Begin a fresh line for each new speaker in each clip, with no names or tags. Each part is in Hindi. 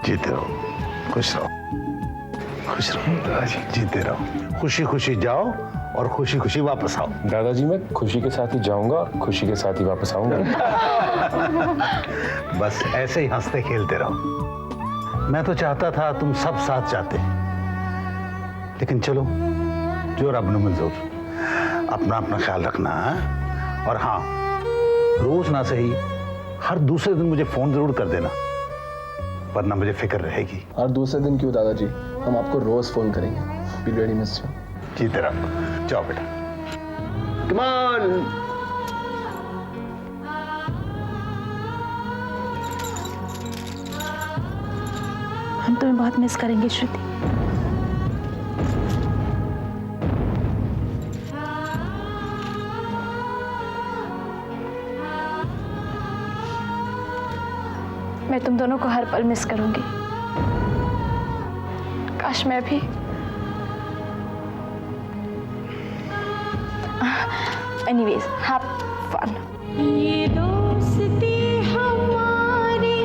जीते रहो, खुश रहो, खुश रहो, जीते रहो, खुशी खुशी जाओ और खुशी खुशी वापस आओ।
दादाजी मैं खुशी के साथ ही जाऊंगा, खुशी के साथ ही वापस आऊंगा।
बस ऐसे ही हंसते खेलते रहो। मैं तो चाहता था तुम सब साथ जाते, लेकिन चलो जो रब ने मंजूर। अपना अपना ख्याल रखना है, और हाँ रोज ना सही हर दूसरे दिन मुझे फोन जरूर कर देना, वरना मुझे फिक्र रहेगी।
और दूसरे दिन क्यों दादाजी, हम आपको रोज फोन करेंगे। Be ready mister.
जीते रहो, जाओ बेटा।
Come on.
हम तुम्हें बहुत मिस करेंगे श्रुति। मैं तुम दोनों को हर पल मिस करूंगी। काश मैं भी। Anyways, have fun.
ये दोस्ती हमारी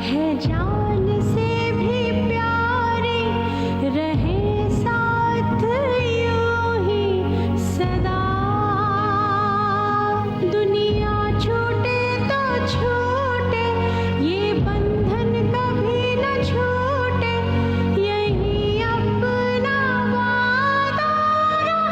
है जान से भी प्यारी, रहे साथ यूं ही सदा। दुनिया छूटे तो छूटे, ये बंधन कभी न छूटे, यही अपना वादा रहा।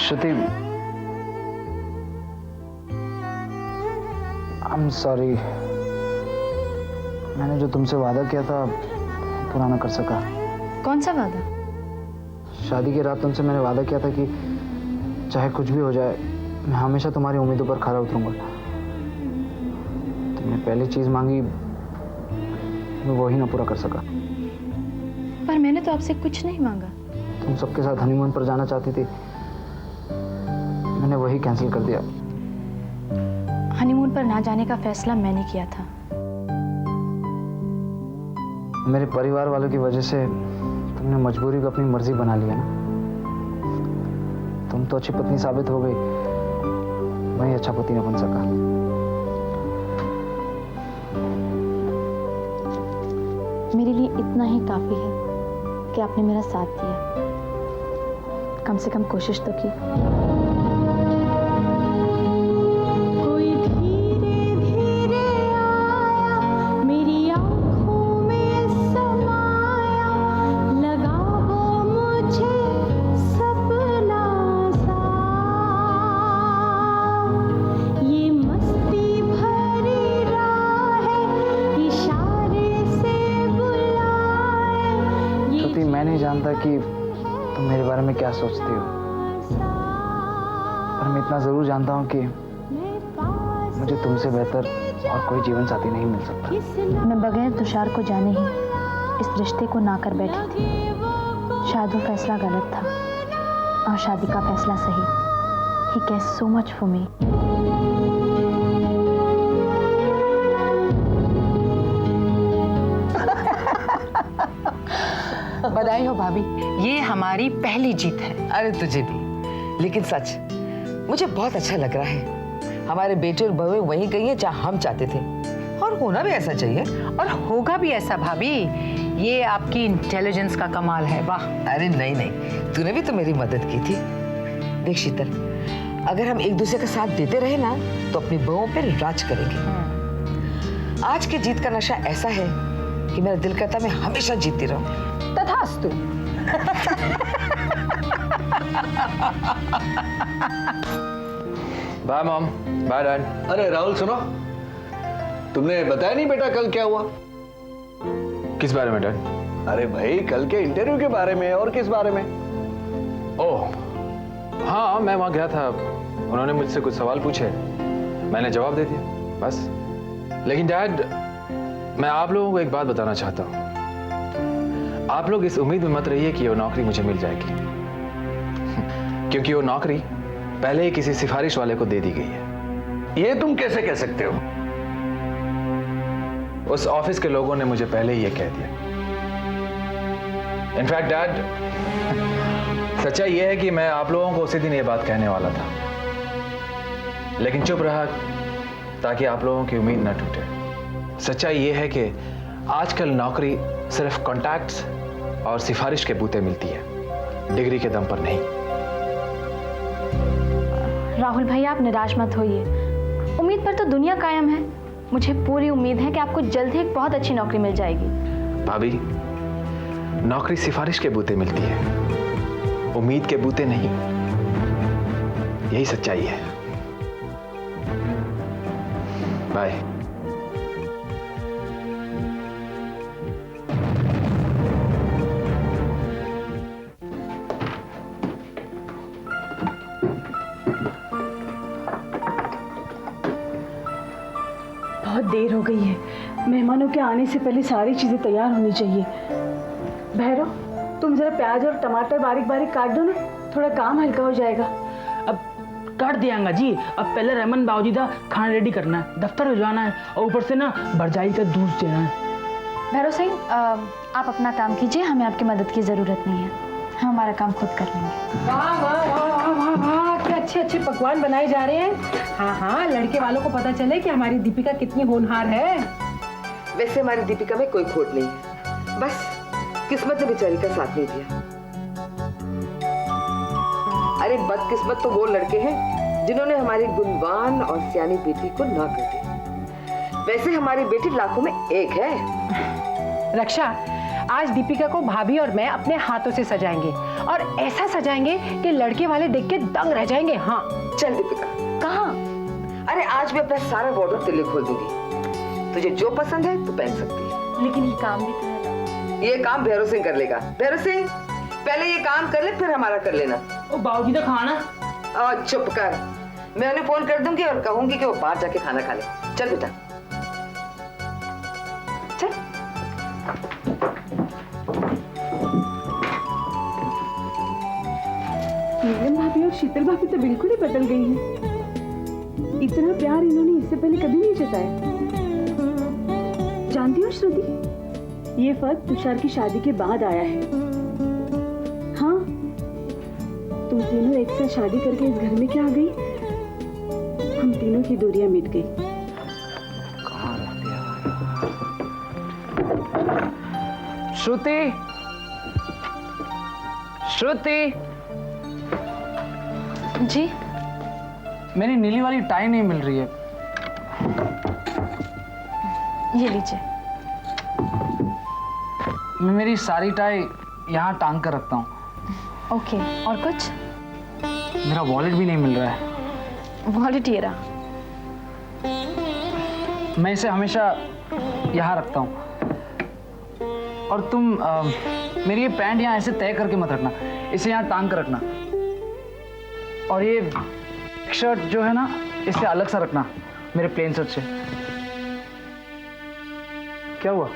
श्रुति, आई एम सॉरी। मैंने जो तुमसे वादा किया था पूरा ना कर सका।
कौन सा वादा?
शादी की रात तुमसे मैंने वादा किया था कि चाहे कुछ भी हो जाए मैं हमेशा तुम्हारी उम्मीदों पर खरा उतरूंगा। तुमने पहली चीज मांगी, मैं वही ना पूरा कर सका।
पर मैंने तो आपसे कुछ नहीं मांगा।
तुम सबके साथ हनीमून पर जाना चाहती थी, मैंने वही कैंसिल कर दिया।
हनीमून पर ना जाने का फैसला मैंने किया था।
मेरे परिवार वालों की वजह से तुमने मजबूरी को अपनी मर्जी बना लिया ना। तुम तो अच्छी पत्नी साबित हो गई, मैं अच्छा पति न बन सका।
मेरे लिए इतना ही काफी है कि आपने मेरा साथ दिया। कम से कम कोशिश तो की।
कोई धीरे धीरे आया, मेरी आँखों में समाया, लगा वो मुझे सपना सा। ये मस्ती भरी राहें इशारे से बुलाए।
श्रुति, मैं नहीं जानता कि तुम मेरे बारे में क्या सोचती हो, पर मैं इतना जरूर जानता हूँ कि मुझे तुमसे बेहतर और कोई जीवन साथी नहीं मिल सकता।
मैं बगैर तुषार को जाने ही इस रिश्ते को ना कर बैठी थी। शायद वो फैसला गलत था और शादी का फैसला सही। He cares so much for me.
बधाई हो भाभी, ये हमारी पहली जीत है।
अरे तुझे भी, लेकिन सच मुझे बहुत अच्छा लग रहा है। हमारे बेटे और बहू वहीं गई है जहाँ हम चाहते थे, और होना भी ऐसा चाहिए।
और होगा भी ऐसा भाभी, ये आपकी इंटेलिजेंस का कमाल है। वाह।
अरे नहीं नहीं, तूने भी तो मेरी मदद की थी। देख शीतल, अगर हम एक दूसरे का साथ देते रहे ना तो अपनी बहुओं पे राज करेंगे। आज की जीत का नशा ऐसा है कि मेरा दिल करता मैं हमेशा जीतती रहूं।
तथास्तु।
Bye mom, bye dad.
अरे राहुल सुनो, तुमने बताया नहीं बेटा कल क्या हुआ?
किस बारे में डैड?
अरे भाई कल के इंटरव्यू के बारे में। और किस बारे में?
ओह हाँ, मैं वहाँ गया था, उन्होंने मुझसे कुछ सवाल पूछे, मैंने जवाब दे दिया, बस। लेकिन डैड, मैं आप लोगों को एक बात बताना चाहता हूँ। आप लोग इस उम्मीद में मत रहिए कि वो नौकरी मुझे मिल जाएगी, क्योंकि वो नौकरी पहले ही किसी सिफारिश वाले को दे दी गई है।
ये तुम कैसे कह सकते हो?
उस ऑफिस के लोगों ने मुझे पहले ही ये कह दिया। इनफैक्ट डैड, सच्चाई ये है कि मैं आप लोगों को उसी दिन ये बात कहने वाला था, लेकिन चुप रहा ताकि आप लोगों की उम्मीद ना टूटे। सच्चाई ये है कि आजकल नौकरी सिर्फ कॉन्टैक्ट्स और सिफारिश के बूते मिलती है, डिग्री के दम पर नहीं।
राहुल भाई, आप निराश मत होइए। उम्मीद पर तो दुनिया कायम है। मुझे पूरी उम्मीद है कि आपको जल्द ही एक बहुत अच्छी नौकरी मिल जाएगी।
भाभी, नौकरी सिफारिश के बूते मिलती है, उम्मीद के बूते नहीं। यही सच्चाई है। बाय।
बहुत देर हो गई है। मेहमानों के आने से पहले सारी चीजें तैयार होनी चाहिए। भैरव, तुम जरा प्याज और टमाटर बारीक बारीक काट दो ना, थोड़ा काम हल्का हो जाएगा।
अब कर दियांगा जी। अब पहले रहमान बाबूजी का खाना रेडी करना है, दफ्तर भिजवाना है और ऊपर से ना भरजाई का दूध देना है।
भैरव सिंह, आप अपना काम कीजिए, हमें आपकी मदद की ज़रूरत नहीं है। हम हमारा काम खुद कर लेंगे।
वाह वाह वाह वाह वाह वाह, क्या अच्छे अच्छे पकवान बनाए जा रहे हैं। हाँ हाँ, लड़के वालों को पता चले कि हमारी दीपिका कितनी होनहार है।
वैसे हमारी दीपिका में कोई खोट नहीं है, बस किस्मत ने बेचारी का साथ नहीं दिया। अरे बदकिस्मत तो वो लड़के हैं जिन्होंने हमारी गुणवान और सियानी बेटी को ना कर दी। वैसे हमारी बेटी लाखों में एक है।
रक्षा, आज दीपिका को भाभी और मैं अपने हाथों से सजाएंगे, और ऐसा सजाएंगे कि लड़के वाले देख के दंग रह जाएंगे। हाँ
चल दीपिका।
कहाँ?
अरे आज मैं अपना सारा वार्डरोब तेरे लिए खोल दूंगी, तुझे जो पसंद है तू पहन सकती है।
लेकिन ये काम भी तो है।
ये काम भैरव सिंह कर लेगा। भैरव सिंह, पहले ये काम कर ले, फिर हमारा कर लेना।
ओ बाबूजी का खाना।
चुप कर, मैं उन्हें फोन कर दूंगी और कहूंगी कि वो बाहर जाके खाना खा ले। चल बेटा चल।
नीलम भाभी और शीतल भाभी तो बिल्कुल ही बदल गई हैं। इतना प्यार इन्होंने इससे पहले कभी नहीं जताया। जानती हो श्रुति, ये फर्क तुषार की शादी के बाद आया है। हाँ, तुम तीनों एक साथ शादी करके इस घर में क्या आ गई, हम तीनों की दूरियां मिट गई।
श्रुति, श्रुति,
जी?
मेरी नीली वाली टाई नहीं मिल रही है।
ये लीजिए।
मैं मेरी सारी टाई यहाँ टांग कर रखता हूँ।
ओके, और कुछ?
मेरा वॉलेट भी नहीं मिल रहा है।
वॉलेट ये रहा।
मैं इसे हमेशा यहाँ रखता हूँ। और तुम मेरी ये पैंट यहाँ ऐसे तय करके मत रखना, इसे यहाँ टांग कर रखना। और ये शर्ट जो है ना, इसे अलग सा रखना मेरे प्लेन शर्ट से। क्या हुआ?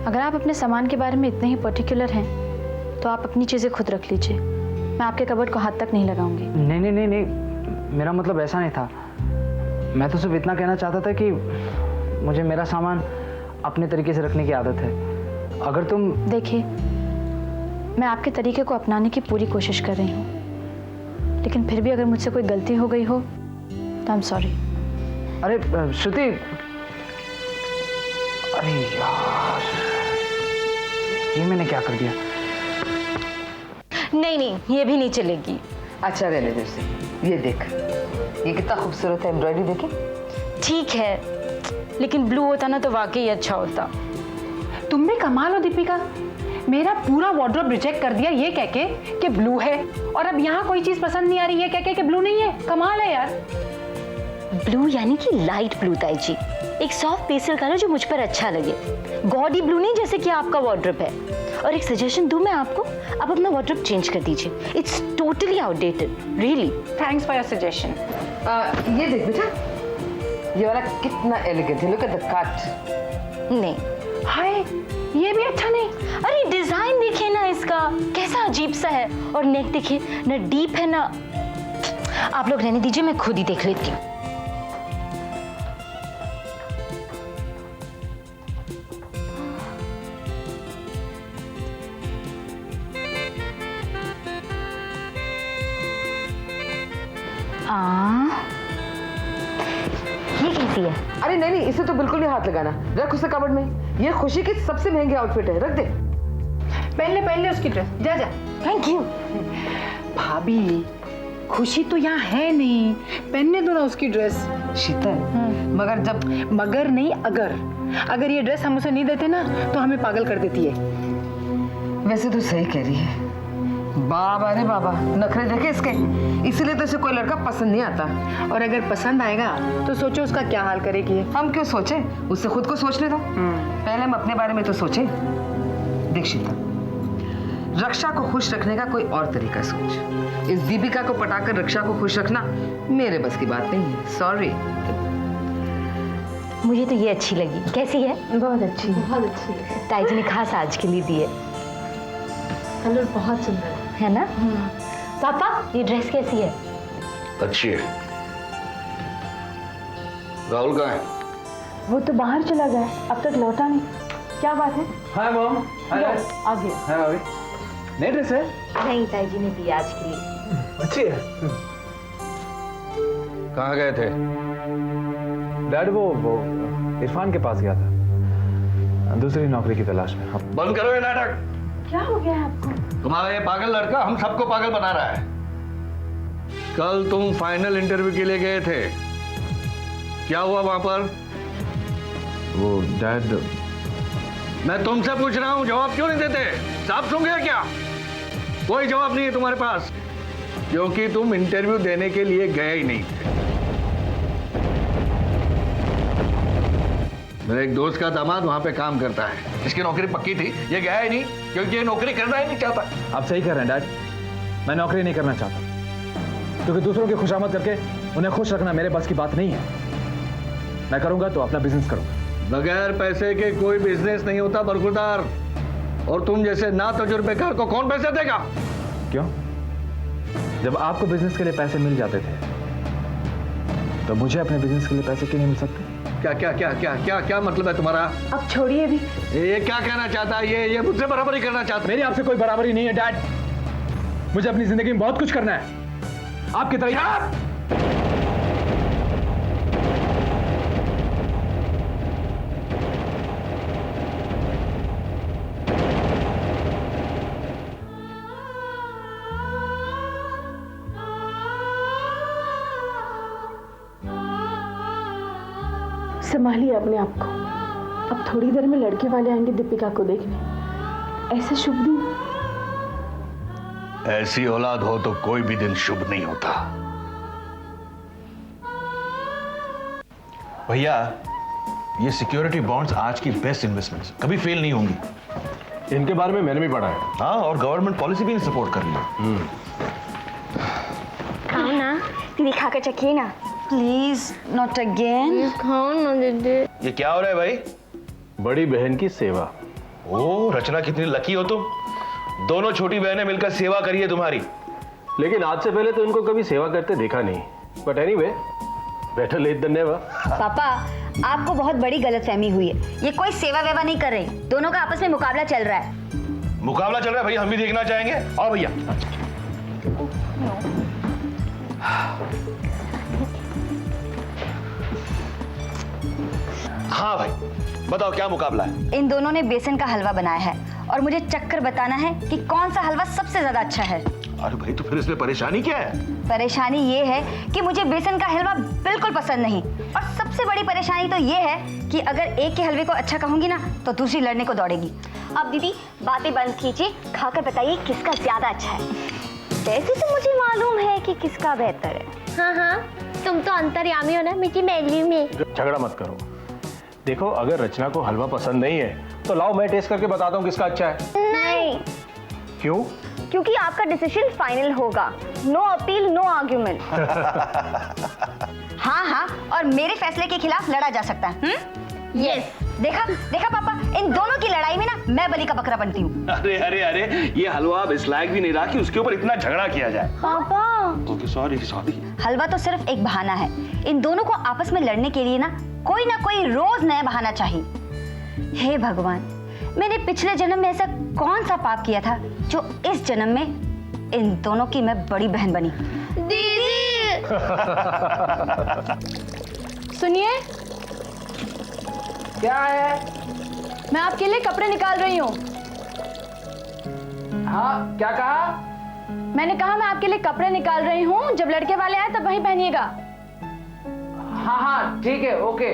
अगर आप अपने सामान के बारे में इतने ही पर्टिकुलर हैं, तो आप अपनी चीज़ें खुद रख लीजिए। मैं आपके कबर्ड को हाथ तक नहीं लगाऊंगी।
नहीं नहीं नहीं नहीं, मेरा मतलब ऐसा नहीं था। मैं तो सिर्फ इतना कहना चाहता था कि मुझे मेरा सामान अपने तरीके से रखने की आदत है। अगर तुम
देखिए, मैं आपके तरीके को अपनाने की पूरी कोशिश कर रही हूँ, लेकिन फिर भी अगर मुझसे कोई गलती हो गई हो तो आई एम सॉरी।
अरे श्रुति, अरे यार, ये मैंने क्या कर दिया?
नहीं नहीं, ये भी नहीं चलेगी।
अच्छा रहने दे उसे। ये देख, ये कितना खूबसूरत है, एम्ब्रॉयडरी देखे।
ठीक है, लेकिन ब्लू होता ना तो वाकई अच्छा होता।
तुम भी कमाल हो दीपिका, मेरा पूरा वार्डरोब रिजेक्ट कर दिया ये कह के कि ब्लू है, और अब यहाँ कोई चीज पसंद नहीं आ रही है कह के कि ब्लू नहीं है। कमाल है यार।
ब्लू यानी कि लाइट ब्लू ताई जी, एक सॉफ्ट पेस्टल कलर जो मुझ पर अच्छा लगे। गॉडी ब्लू नहीं जैसे कि आपका वार्डरोब है। और एक सजेशन दूं मैं आपको, आप अपना वार्डरोब चेंज कर दीजिए। It's totally outdated, really.
Thanks for your suggestion.
ये देख बेटा, ये वाला कितना एलिगेंट है, लुक एट द कट।
नहीं,
हाय, ये भी अच्छा नहीं।
अरे डिजाइन देखिए ना इसका, कैसा अजीब सा है। और नेक देखिए ना, डीप है ना। आप लोग रहने दीजिए, मैं खुद ही देख लेती हूँ। ये कैसी है?
अरे नहीं नहीं, इसे तो बिल्कुल नहीं हाथ लगाना, रख उसे कबर्ड में। ये खुशी की सबसे महंगी आउटफिट है, रख दे।
पहन ले उसकी ड्रेस, जा जा।
Thank you.
भाभी खुशी तो यहाँ है नहीं, पहनने दो ना उसकी ड्रेस।
शीतल,
मगर नहीं, अगर ये ड्रेस हम उसे नहीं देते ना तो हमें पागल कर देती है।
वैसे तो सही कह रही है। बाबा रे बाबा, नखरे देखे इसके, इसीलिए तो इसे कोई लड़का पसंद नहीं आता।
और अगर पसंद आएगा तो सोचो उसका क्या हाल करेगी।
हम क्यों सोचे, उससे खुद को सोचने दो। पहले हम अपने बारे में तो सोचे। देख शीतल, रक्षा को खुश रखने का कोई और तरीका सोच। इस दीपिका को पटाकर रक्षा को खुश रखना मेरे बस की बात नहीं है, सॉरी।
मुझे तो ये अच्छी लगी। कैसी है?
बहुत अच्छी है।
ताई जी ने खास आज के लिए दी है।
कलर बहुत सुंदर
है ना? पापा ये ड्रेस कैसी है?
अच्छी है। राहुल कहाँ है?
वो तो बाहर चला गया, अब तक लौटा नहीं। क्या बात है?
Hi mom. हाय
आ गया।
हाय भाभी। नई ड्रेस है?
नहीं, ताई जी ने दी आज के लिए।
अच्छी है।
कहाँ गए थे?
डैड वो इरफान के पास गया था, दूसरी नौकरी की तलाश में।
बंद करो ये नाटक।
क्या हो गया है आपको?
तुम्हारा ये पागल लड़का हम सबको पागल बना रहा है। कल तुम फाइनल इंटरव्यू के लिए गए थे, क्या हुआ वहां पर?
वो डैड,
मैं तुमसे पूछ रहा हूं, जवाब क्यों नहीं देते? साफ सुन गया क्या? कोई जवाब नहीं है तुम्हारे पास, क्योंकि तुम इंटरव्यू देने के लिए गए ही नहीं थे। मेरे एक दोस्त का दामाद वहां पे काम करता है, इसकी नौकरी पक्की थी, ये गया ही नहीं क्योंकि ये नौकरी करना ही नहीं चाहता।
आप सही कह रहे हैं डैड, मैं नौकरी नहीं करना चाहता, क्योंकि दूसरों की खुशामद करके उन्हें खुश रखना मेरे बस की बात नहीं है। मैं करूंगा तो अपना बिजनेस करूंगा।
बगैर पैसे के कोई बिजनेस नहीं होता बरखुरदार, और तुम जैसे ना तजुर्बेकार को कौन पैसे देगा?
क्यों? जब आपको बिजनेस के लिए पैसे मिल जाते थे तो मुझे अपने बिजनेस के लिए पैसे क्यों नहीं मिल सकते?
क्या क्या क्या क्या क्या क्या मतलब है तुम्हारा?
अब छोड़िए भी।
ये क्या कहना चाहता है? ये मुझसे बराबरी करना चाहता है?
मेरी आपसे कोई बराबरी नहीं है डैड, मुझे अपनी जिंदगी में बहुत कुछ करना है, आपकी तरह।
संभालिए अपने आप को, अब थोड़ी देर में लड़के वाले आएंगे दीपिका को देखने। ऐसे शुभ दिन,
ऐसी औलाद हो तो कोई भी दिन शुभ नहीं होता।
भैया, ये सिक्योरिटी बॉन्ड्स आज की बेस्ट इन्वेस्टमेंट्स, कभी फेल नहीं होंगी।
इनके बारे में मैंने भी पढ़ा है।
हाँ, और गवर्नमेंट पॉलिसी भी सपोर्ट कर रही है।
खाओ ना दीदी, खाकर चखिए ना प्लीज। Not again. खाओ ना दीदी।
ये क्या हो रहा है भाई?
बड़ी बहन की सेवा।
ओ रचना, कितनी लकी हो तुम, दोनों छोटी बहनें मिलकर सेवा करिए तुम्हारी।
लेकिन आज से पहले तो इनको कभी सेवा करते देखा नहीं, but anyway, better late than never.
पापा, आपको बहुत बड़ी गलतफहमी हुई है, ये कोई सेवा वेवा नहीं कर रही, दोनों का आपस में मुकाबला चल रहा है।
मुकाबला चल रहा है भैया, हम भी देखना चाहेंगे। और भैया हाँ भाई, बताओ क्या मुकाबला है?
इन दोनों ने बेसन का हलवा बनाया है और मुझे चक्कर बताना है कि कौन सा हलवा सबसे ज्यादा अच्छा है।
अरे भाई, तो फिर इसमें परेशानी क्या है?
परेशानी ये है कि मुझे बेसन का हलवा बिल्कुल पसंद नहीं, और सबसे बड़ी परेशानी तो ये है कि अगर एक के हलवे को अच्छा कहूंगी ना तो दूसरी लड़ने को दौड़ेगी। अब दीदी बातें बंद कीजिए, खाकर बताइए किसका ज्यादा अच्छा है। वैसे तो मुझे मालूम है कि किसका बेहतर है।
हाँ हाँ, तुम तो अंतर्यामी हो ना मीठी मैली में।
झगड़ा मत करो। देखो, अगर रचना को हलवा पसंद नहीं है तो लाओ मैं टेस्ट करके बताता हूँ किसका अच्छा है।
नहीं।
क्यों?
क्योंकि आपका डिसीजन फाइनल होगा। No appeal, no argument.
हाँ हाँ, और मेरे फैसले के खिलाफ लड़ा जा सकता है।
यस।
देखा देखा पापा, इन दोनों की लड़ाई में ना मैं बलि का बकरा बनती हूँ।
अरे अरे अरे, ये हलवा अब इस लायक भी नहीं रहा कि उसके ऊपर इतना झगड़ा किया जाए।
पापा,
ओके सॉरी सॉरी।
हलवा तो सिर्फ एक बहाना है, इन दोनों को आपस में लड़ने के लिए ना कोई रोज नया बहाना चाहिए। हे भगवान, मैंने पिछले जन्म में ऐसा कौन सा पाप किया था जो इस जन्म में इन दोनों की मैं बड़ी बहन बनी।
दीदी सुनिए,
क्या है?
मैं आपके लिए कपड़े निकाल रही हूँ।
हाँ, क्या कहा?
मैंने कहा मैं आपके लिए कपड़े निकाल रही हूँ, जब लड़के वाले आए तब वही पहनिएगा।
हाँ हाँ ठीक है, ओके।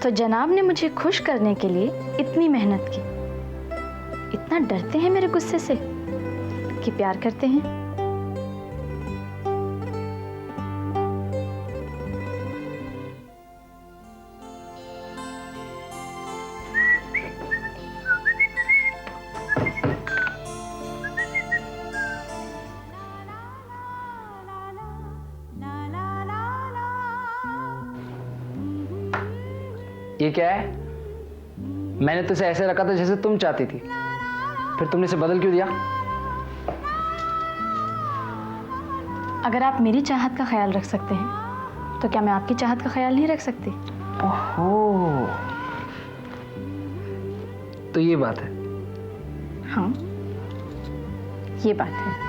तो जनाब ने मुझे खुश करने के लिए इतनी मेहनत की। इतना डरते हैं मेरे गुस्से से कि प्यार करते हैं।
ये क्या है? मैंने तुझे ऐसे रखा था जैसे तुम चाहती थी, फिर तुमने इसे बदल क्यों दिया?
अगर आप मेरी चाहत का ख्याल रख सकते हैं तो क्या मैं आपकी चाहत का ख्याल नहीं रख सकती?
ओहो, तो ये बात है।
हाँ, ये बात है।